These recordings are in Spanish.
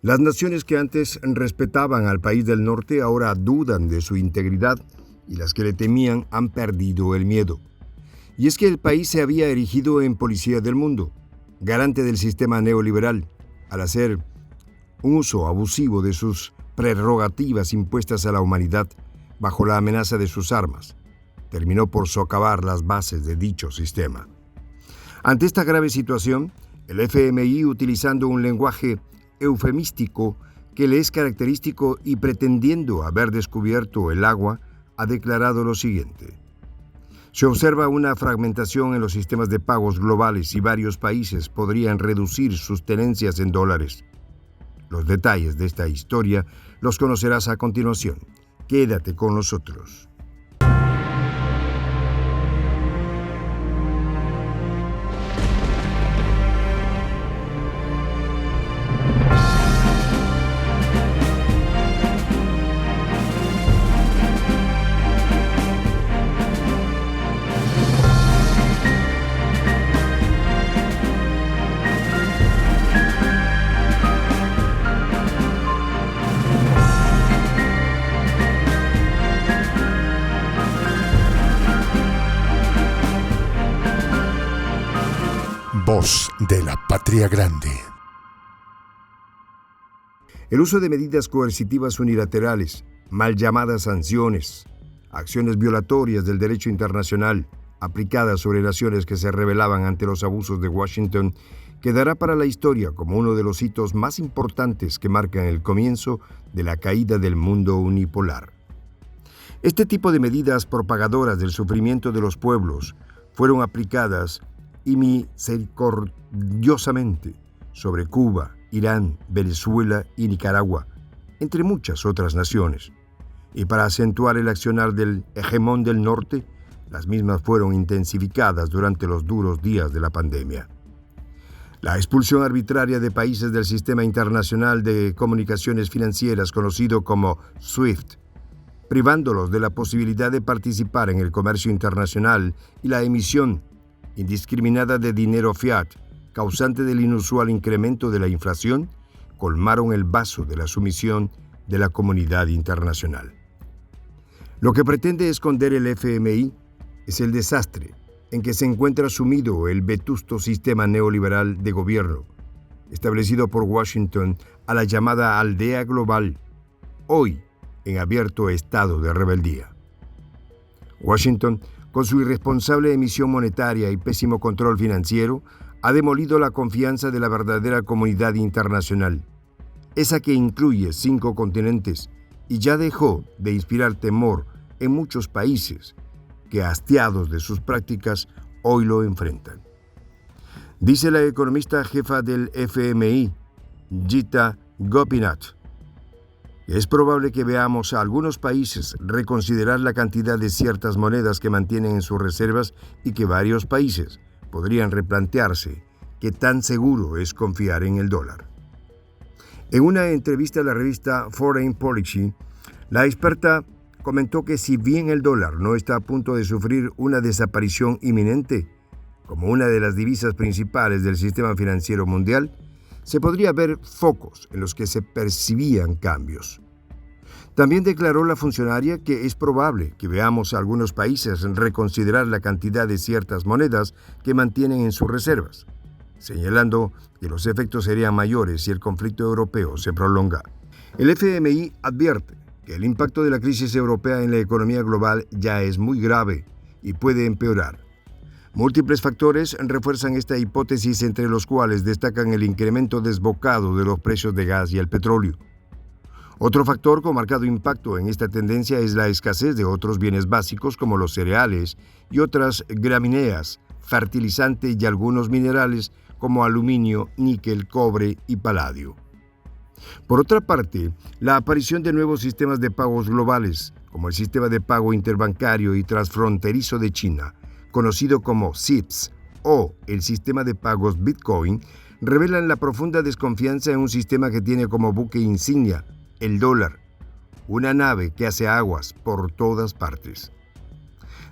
Las naciones que antes respetaban al país del norte ahora dudan de su integridad y las que le temían han perdido el miedo. Y es que el país se había erigido en policía del mundo, garante del sistema neoliberal, al hacer un uso abusivo de sus prerrogativas impuestas a la humanidad bajo la amenaza de sus armas. Terminó por socavar las bases de dicho sistema. Ante esta grave situación, el FMI, utilizando un lenguaje eufemístico que le es característico y pretendiendo haber descubierto el agua, ha declarado lo siguiente. Se observa una fragmentación en los sistemas de pagos globales y varios países podrían reducir sus tenencias en dólares. Los detalles de esta historia los conocerás a continuación. Quédate con nosotros. Voz de la Patria Grande. El uso de medidas coercitivas unilaterales, mal llamadas sanciones, acciones violatorias del derecho internacional, aplicadas sobre naciones que se rebelaban ante los abusos de Washington, quedará para la historia como uno de los hitos más importantes que marcan el comienzo de la caída del mundo unipolar. Este tipo de medidas propagadoras del sufrimiento de los pueblos fueron aplicadas y misericordiosamente sobre Cuba, Irán, Venezuela y Nicaragua, entre muchas otras naciones. Y para acentuar el accionar del hegemón del norte, las mismas fueron intensificadas durante los duros días de la pandemia. La expulsión arbitraria de países del Sistema Internacional de Comunicaciones Financieras, conocido como SWIFT, privándolos de la posibilidad de participar en el comercio internacional y la emisión indiscriminada de dinero fiat, causante del inusual incremento de la inflación, colmaron el vaso de la sumisión de la comunidad internacional. Lo que pretende esconder el FMI es el desastre en que se encuentra sumido el vetusto sistema neoliberal de gobierno, establecido por Washington a la llamada aldea global, hoy en abierto estado de rebeldía. Washington, con su irresponsable emisión monetaria y pésimo control financiero, ha demolido la confianza de la verdadera comunidad internacional, esa que incluye 5 continentes, y ya dejó de inspirar temor en muchos países que, hastiados de sus prácticas, hoy lo enfrentan. Dice la economista jefa del FMI, Gita Gopinath, es probable que veamos a algunos países reconsiderar la cantidad de ciertas monedas que mantienen en sus reservas y que varios países podrían replantearse qué tan seguro es confiar en el dólar. En una entrevista a la revista Foreign Policy, la experta comentó que si bien el dólar no está a punto de sufrir una desaparición inminente, como una de las divisas principales del sistema financiero mundial, se podría ver focos en los que se percibían cambios. También declaró la funcionaria que es probable que veamos a algunos países reconsiderar la cantidad de ciertas monedas que mantienen en sus reservas, señalando que los efectos serían mayores si el conflicto europeo se prolonga. El FMI advierte que el impacto de la crisis europea en la economía global ya es muy grave y puede empeorar. Múltiples factores refuerzan esta hipótesis, entre los cuales destacan el incremento desbocado de los precios de gas y el petróleo. Otro factor con marcado impacto en esta tendencia es la escasez de otros bienes básicos como los cereales y otras gramíneas, fertilizantes y algunos minerales como aluminio, níquel, cobre y paladio. Por otra parte, la aparición de nuevos sistemas de pagos globales, como el sistema de pago interbancario y transfronterizo de China, conocido como SIPS, o el sistema de pagos Bitcoin, revelan la profunda desconfianza en un sistema que tiene como buque insignia el dólar, una nave que hace aguas por todas partes.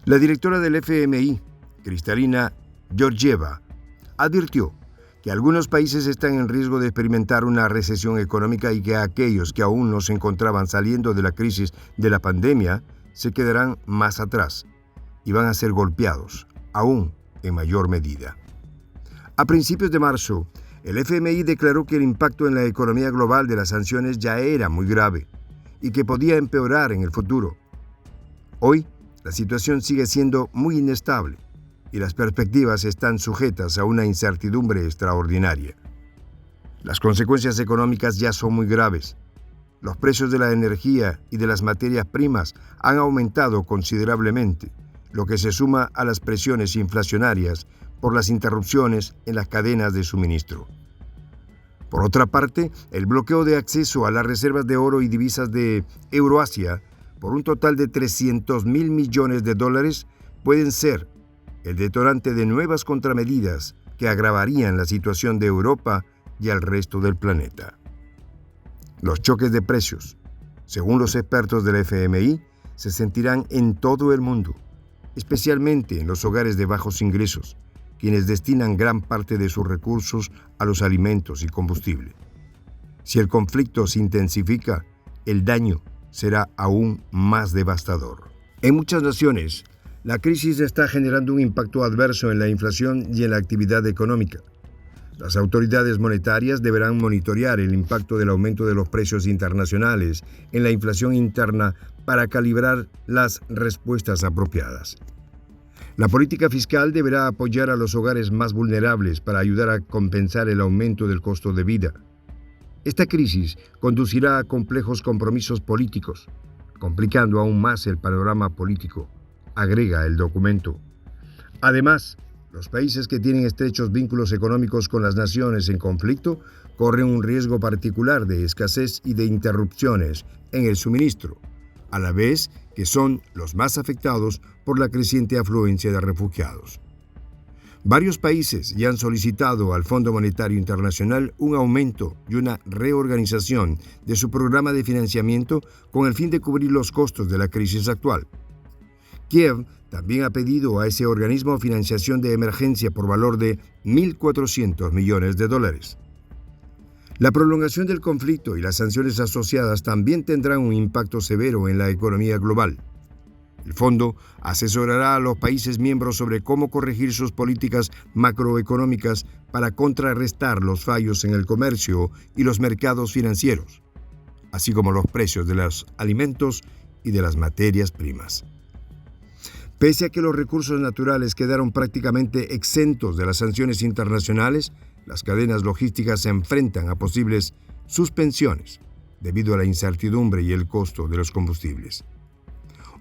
La directora del FMI, Kristalina Georgieva, advirtió que algunos países están en riesgo de experimentar una recesión económica y que aquellos que aún no se encontraban saliendo de la crisis de la pandemia se quedarán más atrás y van a ser golpeados, aún en mayor medida. A principios de marzo, el FMI declaró que el impacto en la economía global de las sanciones ya era muy grave y que podía empeorar en el futuro. Hoy, la situación sigue siendo muy inestable y las perspectivas están sujetas a una incertidumbre extraordinaria. Las consecuencias económicas ya son muy graves. Los precios de la energía y de las materias primas han aumentado considerablemente, lo que se suma a las presiones inflacionarias por las interrupciones en las cadenas de suministro. Por otra parte, el bloqueo de acceso a las reservas de oro y divisas de Euroasia por un total de $300.000 millones pueden ser el detonante de nuevas contramedidas que agravarían la situación de Europa y el resto del planeta. Los choques de precios, según los expertos del FMI, se sentirán en todo el mundo, especialmente en los hogares de bajos ingresos, quienes destinan gran parte de sus recursos a los alimentos y combustible. Si el conflicto se intensifica, el daño será aún más devastador. En muchas naciones, la crisis está generando un impacto adverso en la inflación y en la actividad económica. Las autoridades monetarias deberán monitorear el impacto del aumento de los precios internacionales en la inflación interna para calibrar las respuestas apropiadas. La política fiscal deberá apoyar a los hogares más vulnerables para ayudar a compensar el aumento del costo de vida. Esta crisis conducirá a complejos compromisos políticos, complicando aún más el panorama político, agrega el documento. Además, los países que tienen estrechos vínculos económicos con las naciones en conflicto corren un riesgo particular de escasez y de interrupciones en el suministro, a la vez que son los más afectados por la creciente afluencia de refugiados. Varios países ya han solicitado al Fondo Monetario Internacional un aumento y una reorganización de su programa de financiamiento con el fin de cubrir los costos de la crisis actual. Kiev también ha pedido a ese organismo financiación de emergencia por valor de $1.400 millones. La prolongación del conflicto y las sanciones asociadas también tendrán un impacto severo en la economía global. El fondo asesorará a los países miembros sobre cómo corregir sus políticas macroeconómicas para contrarrestar los fallos en el comercio y los mercados financieros, así como los precios de los alimentos y de las materias primas. Pese a que los recursos naturales quedaron prácticamente exentos de las sanciones internacionales, las cadenas logísticas se enfrentan a posibles suspensiones debido a la incertidumbre y el costo de los combustibles.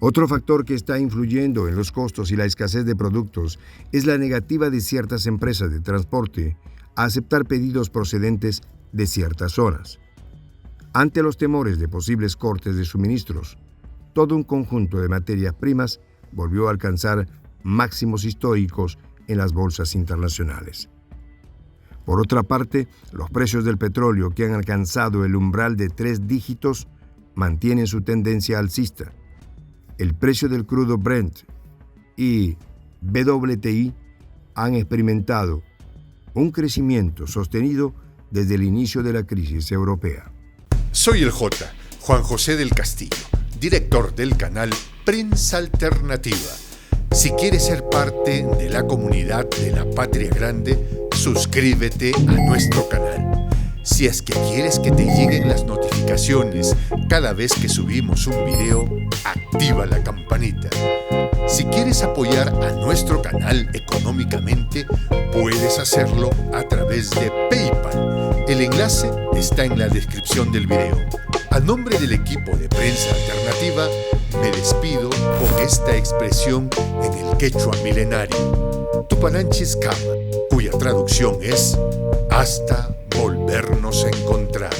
Otro factor que está influyendo en los costos y la escasez de productos es la negativa de ciertas empresas de transporte a aceptar pedidos procedentes de ciertas zonas. Ante los temores de posibles cortes de suministros, todo un conjunto de materias primas volvió a alcanzar máximos históricos en las bolsas internacionales. Por otra parte, los precios del petróleo, que han alcanzado el umbral de 3 dígitos, mantienen su tendencia alcista. El precio del crudo Brent y WTI han experimentado un crecimiento sostenido desde el inicio de la crisis europea. Soy el J, Juan José del Castillo, director del canal Prensa Alternativa. Si quieres ser parte de la comunidad de la Patria Grande, suscríbete a nuestro canal. Si es que quieres que te lleguen las notificaciones cada vez que subimos un video, activa la campanita. Si quieres apoyar a nuestro canal económicamente, puedes hacerlo a través de PayPal. El enlace está en la descripción del video. A nombre del equipo de Prensa Alternativa, me despido con esta expresión en el quechua milenario, Tupananchis Kama, cuya traducción es hasta volvernos a encontrar.